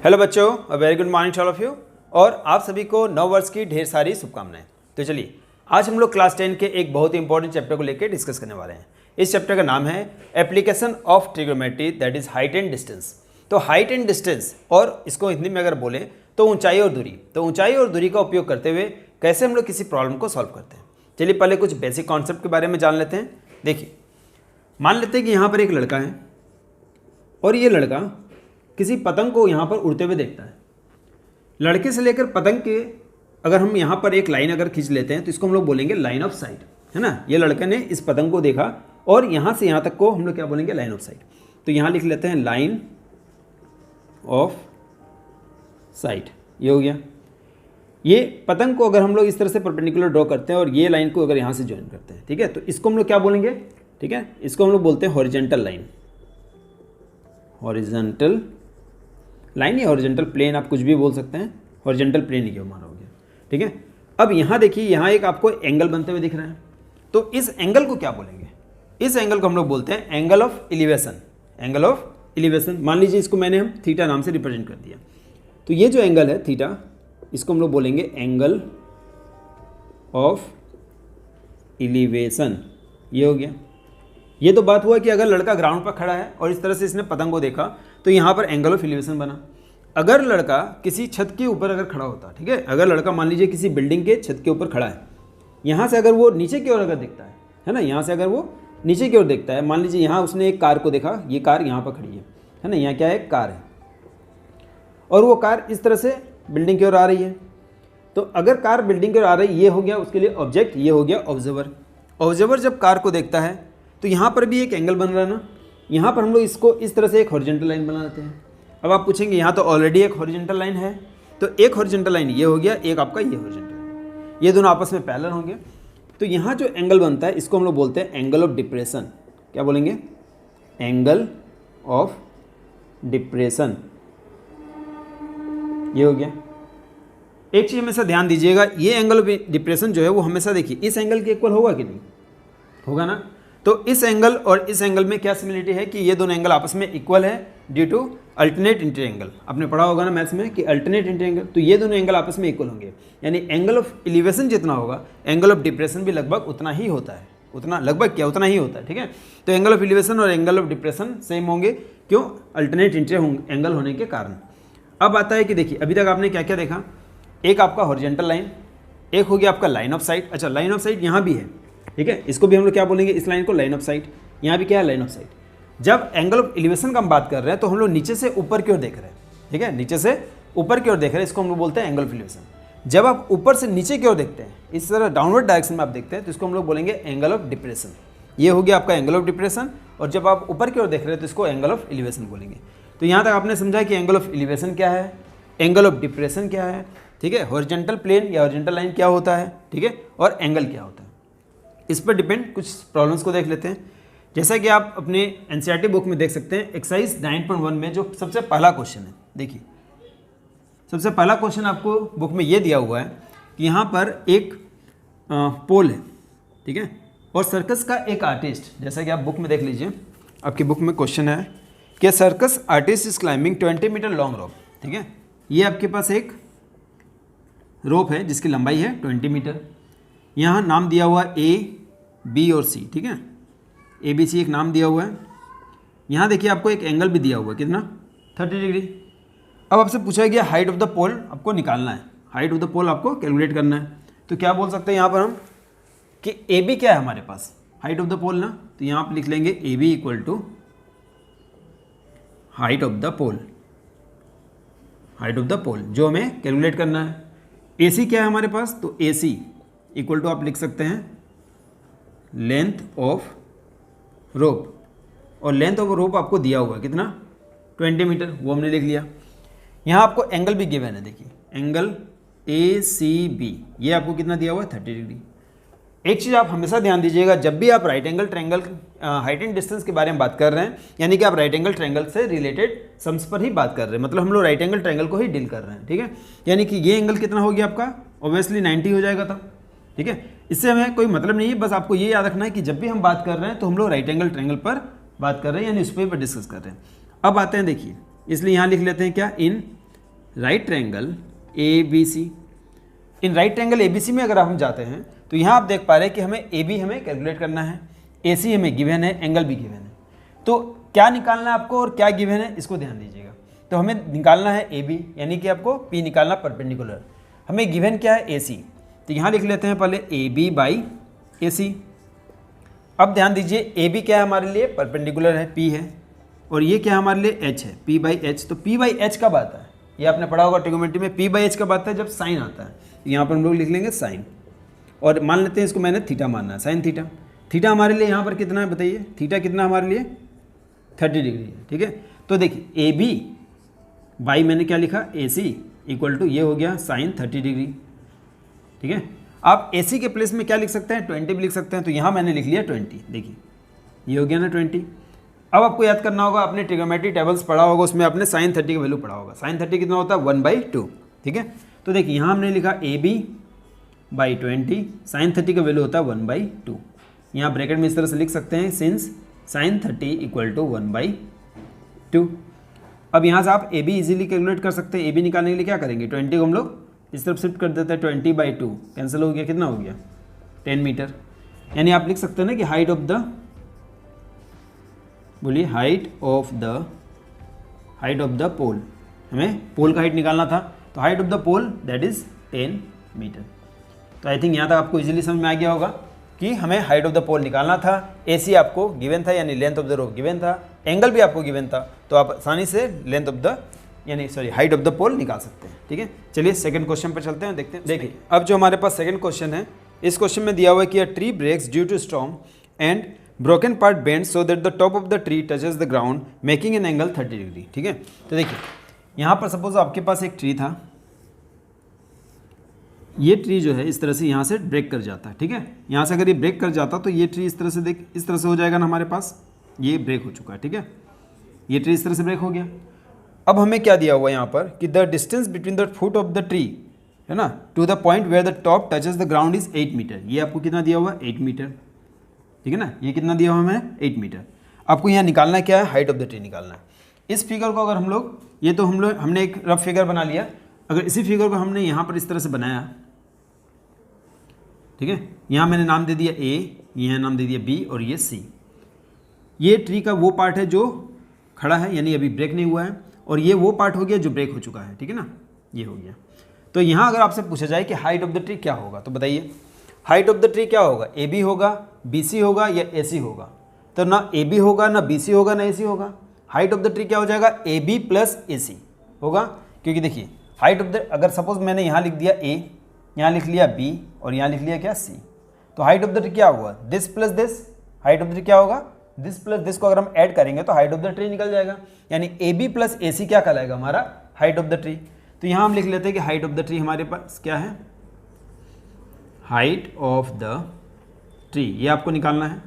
Hello बच्चों, a very good morning to all of you. और आप सभी को नव वर्ष की ढेर सारी शुभकामनाएं। तो चलिए, आज हम लोग क्लास 10 के एक बहुत ही इंपॉर्टेंट चैप्टर को लेकर डिस्कस करने वाले हैं। इस चैप्टर का नाम है application of trigonometry, that is height and distance. तो हाइट एंड डिस्टेंस, और इसको हिंदी में अगर बोलें तो ऊंचाई और दूरी। तो ऊंचाई और दूरी का उपयोग करते हुए कैसे हम लोग किसी प्रॉब्लम को सॉल्व करते हैं। चलिए पहले कुछ बेसिक कॉन्सेप्ट के बारे में जान लेते हैं। देखिए, मान लेते हैं कि यहाँ पर एक लड़का है और ये लड़का किसी पतंग को यहाँ पर उड़ते हुए देखता है। लड़के से लेकर पतंग के अगर हम यहाँ पर एक लाइन अगर खींच लेते हैं तो इसको हम लोग बोलेंगे लाइन ऑफ साइट, है ना। ये लड़के ने इस पतंग को देखा और यहाँ से यहाँ तक को हम लोग क्या बोलेंगे, लाइन ऑफ साइट। तो यहाँ लिख लेते हैं लाइन ऑफ साइट। ये हो गया। ये पतंग को अगर हम लोग इस तरह से परपेंडिकुलर ड्रॉ करते हैं और ये लाइन को अगर यहाँ से ज्वाइन करते हैं, ठीक है, तो इसको हम लोग क्या बोलेंगे, ठीक है, इसको हम लोग बोलते हैं हॉरिजॉन्टल लाइन। हॉरिजॉन्टल लाइन या हॉरिजॉन्टल प्लेन, आप कुछ भी बोल सकते हैं। हॉरिजॉन्टल प्लेन ही हमारा हो गया, ठीक है। अब यहाँ देखिए, यहाँ एक आपको एंगल बनते हुए दिख रहा है। तो इस एंगल को क्या बोलेंगे, इस एंगल को हम लोग बोलते हैं angle of elevation. Angle of elevation, मान लीजिए इसको मैंने हम थीटा नाम से रिप्रेजेंट कर दिया। तो ये जो एंगल है थीटा, इसको हम लोग बोलेंगे एंगल ऑफ एलिवेशन। ये हो गया। ये तो बात हुआ कि अगर लड़का ग्राउंड पर खड़ा है और इस तरह से इसने पतंग को देखा तो यहाँ पर एंगल ऑफ एलिवेशन बना। अगर लड़का किसी छत के ऊपर अगर खड़ा होता, ठीक है, अगर लड़का मान लीजिए किसी बिल्डिंग के छत के ऊपर खड़ा है, यहाँ से अगर वो नीचे की ओर अगर देखता है ना, यहाँ से अगर वो नीचे की ओर देखता है, मान लीजिए यहाँ उसने एक कार को देखा, ये कार यहाँ पर खड़ी है ना, यहाँ क्या है, कार है, और वो कार इस तरह से बिल्डिंग की ओर आ रही है। तो अगर कार बिल्डिंग की ओर आ रही है, ये हो गया उसके लिए ऑब्जेक्ट, ये हो गया ऑब्जर्वर। ऑब्जर्वर जब कार को देखता है तो यहाँ पर भी एक एंगल बन रहा है ना, यहाँ पर हम लोग इसको इस तरह से एक हॉरिजॉन्टल लाइन बना लेते हैं। अब आप पूछेंगे यहाँ तो ऑलरेडी एक हॉरिजॉन्टल लाइन है, तो एक हॉरिजॉन्टल लाइन ये हो गया, एक आपका ये हॉरिजॉन्टल, ये दोनों आपस में पैरेलल होंगे। तो यहाँ जो एंगल बनता है इसको हम लोग बोलते हैं एंगल ऑफ डिप्रेशन। क्या बोलेंगे, एंगल ऑफ डिप्रेशन। ये हो गया। एक चीज़ हमेशा ध्यान दीजिएगा, ये एंगल ऑफ डिप्रेशन जो है वो हमेशा देखिए इस एंगल के इक्वल होगा कि नहीं होगा ना। तो इस एंगल और इस एंगल में क्या सिमिलरिटी है कि ये दोनों एंगल आपस में इक्वल है ड्यू टू अल्टरनेट इंटरएंगल। आपने पढ़ा होगा ना मैथ्स में कि अल्टरनेट इंटरएंगल, तो ये दोनों एंगल आपस में इक्वल होंगे। यानी एंगल ऑफ एलिवेशन जितना होगा, एंगल ऑफ डिप्रेशन भी लगभग उतना ही होता है। उतना लगभग क्या, उतना ही होता है, ठीक है। तो एंगल ऑफ एलिवेशन और एंगल ऑफ डिप्रेशन सेम होंगे, क्यों, अल्टरनेट इंटरएंगल होने के कारण। अब आता है कि देखिए अभी तक आपने क्या क्या देखा, एक आपका हॉरिजॉन्टल लाइन, एक हो गया आपका लाइन ऑफ साइट। अच्छा, लाइन ऑफ साइट यहाँ भी है, ठीक है, इसको भी हम लोग क्या बोलेंगे, इस लाइन को लाइन ऑफ साइट। यहाँ भी क्या है, लाइन ऑफ साइट। जब एंगल ऑफ एलिवेशन का हम बात कर रहे हैं तो हम लोग नीचे से ऊपर की ओर देख रहे हैं, ठीक है, नीचे से ऊपर की ओर देख रहे हैं, इसको हम लोग बोलते हैं एंगल ऑफ एलिवेशन। जब आप ऊपर से नीचे की ओर देखते हैं, इस तरह डाउनवर्ड डायरेक्शन में आप देखते हैं, तो इसको हम लोग बोलेंगे एंगल ऑफ डिप्रेशन। ये हो गया आपका एंगल ऑफ डिप्रेशन। और जब आप ऊपर की ओर देख रहे हैं तो इसको एंगल ऑफ एलिवेशन बोलेंगे। तो यहाँ तक आपने समझा कि एंगल ऑफ एलिवेशन क्या है, एंगल ऑफ डिप्रेशन क्या है, ठीक है, हॉरिजॉन्टल प्लेन या हॉरिजॉन्टल लाइन क्या होता है, ठीक है, और एंगल क्या होता है। इस पर डिपेंड कुछ प्रॉब्लम्स को देख लेते हैं। जैसा कि आप अपने एनसीईआरटी बुक में देख सकते हैं, एक्सरसाइज 9.1 में जो सबसे पहला क्वेश्चन है, देखिए सबसे पहला क्वेश्चन आपको बुक में ये दिया हुआ है कि यहाँ पर एक पोल है, ठीक है, और सर्कस का एक आर्टिस्ट, जैसा कि आप बुक में देख लीजिए, आपकी बुक में क्वेश्चन है कि circus artist is climbing 20 metre long rope, ठीक है। ये आपके पास एक रोप है जिसकी लंबाई है 20 मीटर। यहाँ नाम दिया हुआ ए, बी और सी, ठीक है, ए बी सी एक नाम दिया हुआ है। यहाँ देखिए आपको एक एंगल भी दिया हुआ है, कितना, 30 डिग्री। अब आपसे पूछा गया हाइट ऑफ द पोल आपको निकालना है, हाइट ऑफ द पोल आपको कैलकुलेट करना है। तो क्या बोल सकते हैं यहाँ पर हम कि ए बी क्या है हमारे पास, हाइट ऑफ द पोल ना, तो यहाँ आप लिख लेंगे A B equal to height of the pole, height of the pole जो हमें कैलकुलेट करना है। ए सी क्या है हमारे पास, तो ए सी इक्वल टू आप लिख सकते हैं लेंथ ऑफ रोप, और लेंथ ऑफ रोप आपको दिया हुआ है कितना, 20 मीटर, वो हमने लिख लिया। यहाँ आपको एंगल भी गिवन है, देखिए एंगल ए सी बी, ये आपको कितना दिया हुआ है, 30 डिग्री। एक चीज़ आप हमेशा ध्यान दीजिएगा, जब भी आप right angle triangle height and distance के बारे में बात कर रहे हैं, यानी कि आप राइट एंगल ट्रायंगल से रिलेटेड सम्स पर ही बात कर रहे हैं, मतलब हम लोग राइट एंगल ट्रायंगल को ही डील कर रहे हैं, ठीक है। यानी कि ये एंगल कितना हो गया आपका, ऑब्वियसली 90 हो जाएगा तब, ठीक है। इससे हमें कोई मतलब नहीं है, बस आपको ये याद रखना है कि जब भी हम बात कर रहे हैं तो हम लोग राइट एंगल ट्रायंगल पर बात कर रहे हैं, यानी उस पर डिस्कस कर रहे हैं। अब आते हैं, देखिए इसलिए यहाँ लिख लेते हैं क्या, in right triangle A B C. In right triangle A B C में अगर हम जाते हैं तो यहाँ आप देख पा रहे हैं कि हमें ए बी हमें कैलकुलेट करना है, ए सी हमें गिवन है, एंगल भी गिवन है। तो क्या निकालना है आपको और क्या गिवन है इसको ध्यान दीजिएगा। तो हमें निकालना है ए बी, यानी कि आपको पी निकालना परपेंडिकुलर। हमें गिवन क्या है, ए सी। तो यहाँ लिख लेते हैं पहले ए बी बाई ए सी। अब ध्यान दीजिए ए बी क्या है हमारे लिए, परपेंडिकुलर है, पी है, और ये क्या है हमारे लिए, एच है, पी बाई एच। तो पी बाई एच कब आता है, ये आपने पढ़ा होगा ट्रिग्नोमेट्री में, पी बाई एच कब आता है, जब साइन आता है। यहाँ पर हम लोग लिख लेंगे साइन, और मान लेते हैं इसको मैंने थीटा मानना है, साइन थीटा। थीटा हमारे लिए यहाँ पर कितना है बताइए, थीटा कितना हमारे लिए 30 डिग्री है, ठीक है। तो देखिए ए बी बाई मैंने क्या लिखा, ए सी इक्वल टू ये हो गया साइन 30 डिग्री, ठीक है। आप ए सी के प्लेस में क्या लिख सकते हैं, 20 भी लिख सकते हैं। तो यहाँ मैंने लिख लिया 20, देखिए ये हो गया ना 20। अब आपको याद करना होगा, आपने ट्रिग्नोमेट्री टेबल्स पढ़ा होगा, उसमें आपने साइन 30 का वैल्यू पढ़ा होगा। साइन 30 कितना होता है, 1/2, ठीक है। तो देखिए यहाँ हमने लिखा ए बी बाई 20, साइन 30 का वैल्यू होता है 1/2। यहाँ ब्रैकेट में इस तरह से लिख सकते हैं, सिंस साइन 30 इक्वल टू 1/2। अब यहाँ से आप ए बी ईजिली कैलकुलेट कर सकते हैं। ए बी निकालने के लिए क्या करेंगे, 20 को हम लोग इस तरफ शिफ्ट कर देते हैं, 20/2 कैंसिल हो गया, कितना हो गया 10 मीटर। यानी आप लिख सकते हैं ना कि हाइट ऑफ द, बोलिए हाइट ऑफ द पोल, हमें पोल का हाइट निकालना था, तो height of the pole that is 10 metre. तो आई थिंक यहाँ तक आपको इजीली समझ में आ गया होगा कि हमें हाइट ऑफ द पोल निकालना था। एसी आपको गिवन था, यानी length of the rope given था, एंगल भी आपको गिवन था, तो आप आसानी से length of the height of the pole निकाल सकते हैं, ठीक है। चलिए सेकंड क्वेश्चन पर चलते हैं, देखते हैं। देखिए अब जो हमारे पास सेकंड क्वेश्चन है, इस क्वेश्चन में दिया हुआ है कि a tree breaks due to storm and broken part bends so that the top of the tree touches the ground making an angle 30 degree, ठीक है। तो देखिए यहाँ पर सपोज आपके पास एक ट्री था, ये ट्री जो है इस तरह से यहाँ से ब्रेक कर जाता है, ठीक है। यहाँ से अगर ये ब्रेक कर जाता तो ये ट्री इस तरह से देख, इस तरह से हो जाएगा ना, हमारे पास ये ब्रेक हो चुका है, ठीक है। ये ट्री इस तरह से ब्रेक हो गया। अब हमें क्या दिया हुआ है यहाँ पर कि the distance between the foot of the tree, है ना, to the point where the top touches the ground is 8 metre. ये आपको कितना दिया हुआ है, 8 मीटर, ठीक है ना। ये कितना दिया हुआ है हमें, 8 मीटर। आपको यहाँ निकालना क्या है, हाइट ऑफ द ट्री निकालना है। इस फिगर को अगर हम लोग, ये तो हमने एक रफ फिगर बना लिया, अगर इसी फिगर को हमने यहाँ पर इस तरह से बनाया, ठीक है, यहाँ मैंने नाम दे दिया ए, यहाँ नाम दे दिया बी, और ये सी। ये ट्री का वो पार्ट है जो खड़ा है, यानी अभी ब्रेक नहीं हुआ है, और ये वो पार्ट हो गया जो ब्रेक हो चुका है, ठीक है ना, ये हो गया। तो यहाँ अगर आपसे पूछा जाए कि हाइट ऑफ द ट्री क्या होगा, तो बताइए हाइट ऑफ द ट्री क्या होगा, ए बी होगा, बी सी होगा या ए सी होगा। तो ना ए बी होगा, ना बी सी होगा, ना ए सी होगा। हाइट ऑफ द ट्री क्या हो जाएगा, ए बी प्लस ए सी होगा, क्योंकि देखिए हाइट ऑफ द, अगर सपोज मैंने यहाँ लिख दिया ए, यहाँ लिख लिया बी, और यहाँ लिख लिया क्या सी, तो हाइट ऑफ द ट्री क्या हुआ, this plus this. Height of the tree क्या होगा, दिस प्लस दिस को अगर हम ऐड करेंगे तो हाइट ऑफ द ट्री निकल जाएगा, यानी ए बी प्लस ए सी क्या कहलाएगा, हमारा हाइट ऑफ द ट्री। तो यहाँ हम लिख लेते हैं कि हाइट ऑफ द ट्री हमारे पास क्या है, हाइट ऑफ द ट्री, ये आपको निकालना है।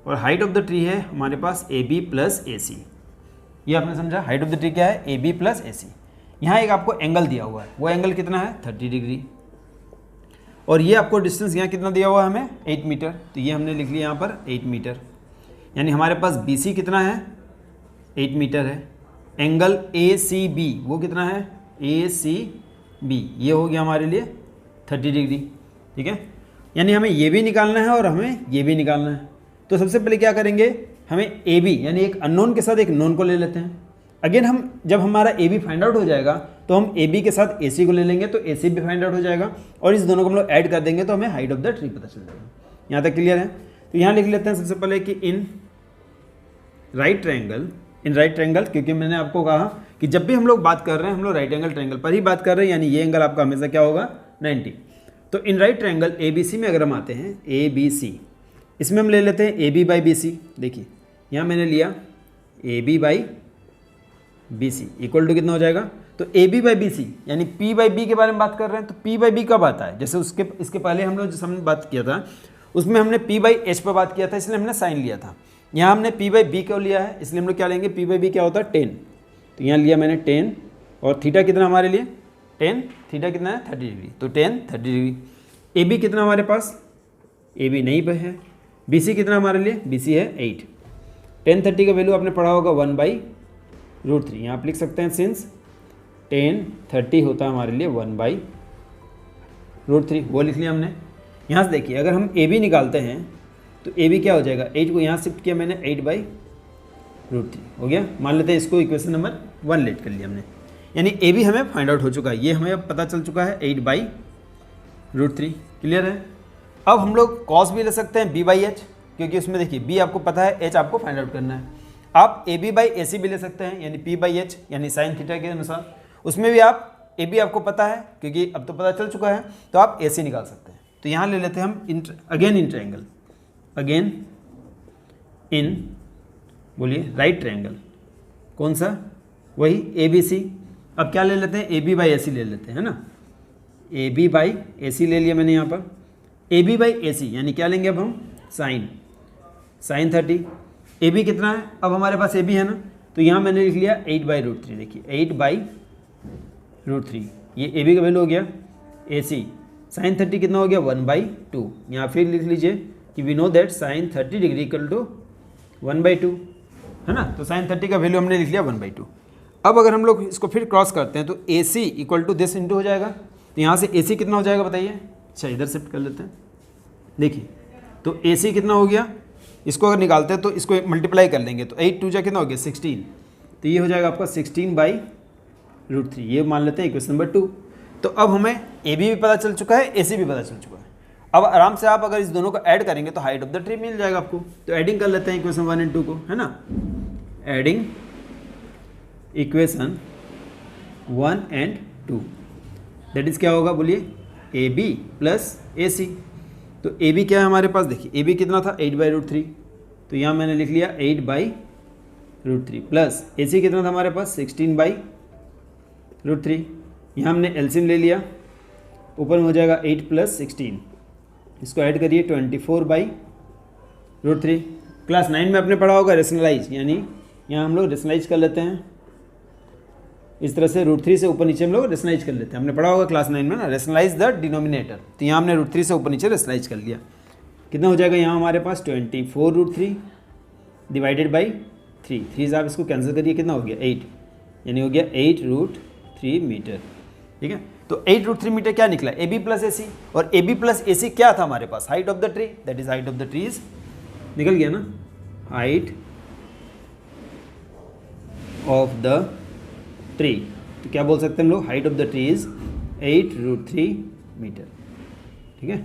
और हाइट ऑफ द ट्री है हमारे पास ए बी प्लस ए सी, ये आपने समझा। हाइट ऑफ द ट्री क्या है, ए बी प्लस ए सी। यहाँ एक आपको एंगल दिया हुआ है, वो एंगल कितना है, 30 डिग्री। और ये आपको डिस्टेंस यहाँ कितना दिया हुआ है हमें, 8 मीटर। तो ये हमने लिख लिया यहाँ पर 8 मीटर, यानी हमारे पास बी सी कितना है, 8 मीटर है। एंगल ए सी बी वो कितना है, ए सी बी, ये हो गया हमारे लिए 30 डिग्री, ठीक है। यानी हमें ये भी निकालना है और हमें ये भी निकालना है। तो सबसे पहले क्या करेंगे, हमें ए बी यानी एक अननोन के साथ एक नोन को ले लेते हैं। अगेन हम जब हमारा ए बी फाइंड आउट हो जाएगा तो हम ए बी के साथ ए सी को ले लेंगे, तो ए सी भी फाइंड आउट हो जाएगा, और इस दोनों को हम लोग ऐड कर देंगे तो हमें हाइट ऑफ द ट्री पता चल जाएगा। यहाँ तक क्लियर है। तो यहाँ लिख लेते हैं सबसे पहले कि इन राइट ट्रायंगल, क्योंकि मैंने आपको कहा कि जब भी हम लोग बात कर रहे हैं हम लोग राइट एंगल ट्रायंगल पर ही बात कर रहे हैं, यानी ये एंगल आपका हमेशा क्या होगा, 90। तो in right triangle A B C में अगर हम आते हैं, ए बी सी, इसमें हम ले लेते हैं A B by B C. देखिए यहाँ मैंने लिया A B by B C equal to कितना हो जाएगा, तो A B by B C यानी पी बाई बी के बारे में बात कर रहे हैं। तो पी बाई बी कब आता है, जैसे इसके पहले हम लोग जो हमने बात किया था उसमें हमने पी बाई एच पर बात किया था, इसलिए हमने साइन लिया था। यहाँ हमने पी बाई बी क्यों लिया है, इसलिए हम लोग क्या लेंगे, पी बाई बी क्या होता है 10। तो यहाँ लिया मैंने 10, और थीटा कितना हमारे लिए 10, थीटा कितना है 30 डिग्री, तो 10 30 डिग्री। ए बी कितना हमारे पास, ए बी नहीं पे है। बी सी कितना हमारे लिए, बी सी है 8। 10 30 का वैल्यू आपने पढ़ा होगा 1/√3। यहाँ आप लिख सकते हैं सिंस 10 30 होता है हमारे लिए 1/√3, वो लिख लिया हमने। यहाँ से देखिए अगर हम ए बी निकालते हैं तो ए बी क्या हो जाएगा, 8 को यहाँ शिफ्ट किया मैंने, 8/√3 हो गया। मान लेते हैं इसको इक्वेशन नंबर 1 लेट कर लिया हमने, यानी ए बी हमें फाइंड आउट हो चुका है, ये हमें अब पता चल चुका है 8/√3। क्लियर है। अब हम लोग कॉस भी ले सकते हैं b/h, क्योंकि उसमें देखिए b आपको पता है, h आपको फाइंड आउट करना है। आप ab/ac भी ले सकते हैं, यानी p/h यानी साइन थीटा के अनुसार, उसमें भी आप ab आपको पता है क्योंकि अब तो पता चल चुका है, तो आप ac निकाल सकते हैं। तो यहाँ ले लेते हैं हम again in triangle, again in बोलिए राइट ट्रायंगल, कौन सा, वही ABC। अब क्या ले लेते हैं, ab/ac ले लेते हैं, है ना, ab/ac ले लिया मैंने यहाँ पर। ab/ac यानी क्या लेंगे अब हम, साइन 30। ab कितना है, अब हमारे पास ab है ना, तो यहाँ मैंने लिख लिया 8/√3। देखिए 8/√3, ये ab का वैल्यू हो गया। ac साइन 30 कितना हो गया, 1/2। यहाँ फिर लिख लीजिए कि we know that sine 30 degree equal to 1/2, है ना, तो साइन 30 का वैल्यू हमने लिख लिया 1/2। अब अगर हम लोग इसको फिर क्रॉस करते हैं तो AC equal to this into हो जाएगा, तो यहाँ से AC कितना हो जाएगा बताइए। अच्छा इधर शिफ्ट कर लेते हैं, देखिए तो AC कितना हो गया, इसको अगर निकालते हैं तो इसको मल्टीप्लाई कर लेंगे तो 8 2 कितना हो गया 16, तो ये हो जाएगा आपका 16/√3, ये मान लेते हैं इक्वेशन नंबर 2। तो अब हमें AB भी पता चल चुका है, AC भी पता चल चुका है। अब आराम से आप अगर इस दोनों को ऐड करेंगे तो हाइट ऑफ द ट्री मिल जाएगा आपको। तो एडिंग कर लेते हैं इक्वेशन 1 एंड 2 को, है ना, adding equation 1 and 2 that is क्या होगा बोलिए, AB प्लस AC। तो AB क्या है हमारे पास, देखिए AB कितना था 8/√3, तो यहाँ मैंने लिख लिया 8/√3 प्लस AC कितना था हमारे पास 16/√3। यहाँ हमने एलसीएम ले लिया, ऊपर में हो जाएगा 8 प्लस 16, इसको ऐड करिए 24/√3। क्लास 9 में आपने पढ़ा होगा रेशनलाइज, यानी यहाँ हम लोग रेशनलाइज कर लेते हैं, इस तरह से √3 से ऊपर नीचे हम लोग रेशनलाइज कर लेते हैं। हमने पढ़ा होगा क्लास 9 में ना, रेशनलाइज द डिनोमिनेटर, तो यहाँ हमने √3 से ऊपर नीचे रेशनलाइज कर लिया। कितना हो जाएगा यहाँ हमारे पास 24√3 डिवाइडेड बाई 3, 3 से आप इसको कैंसिल करिए, कितना हो गया 8, यानी हो गया 8√3 मीटर। ठीक है, तो 8√3 मीटर क्या निकला, AB प्लस AC, और AB प्लस AC क्या था हमारे पास, height of the tree, that is height of the trees, निकल गया ना, हाइट ऑफ द ट्री। तो क्या बोल सकते हैं हम लोग, height of the tree is 8√3 metre. ठीक है,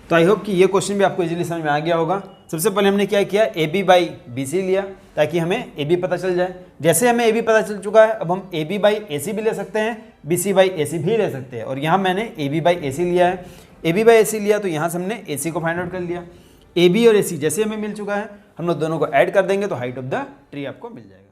तो आई होप कि ये क्वेश्चन भी आपको इजीली समझ में आ गया होगा। सबसे पहले हमने क्या किया, AB/BC लिया ताकि हमें AB पता चल जाए। जैसे हमें AB पता चल चुका है, अब हम AB/AC भी ले सकते हैं, BC/AC भी ले सकते हैं, और यहाँ मैंने AB/AC लिया है। AB/AC लिया तो यहाँ से हमने AC को फाइंड आउट कर लिया। AB और AC जैसे हमें मिल चुका है, हम लोग दोनों को ऐड कर देंगे तो हाइट ऑफ द ट्री आपको मिल जाएगा।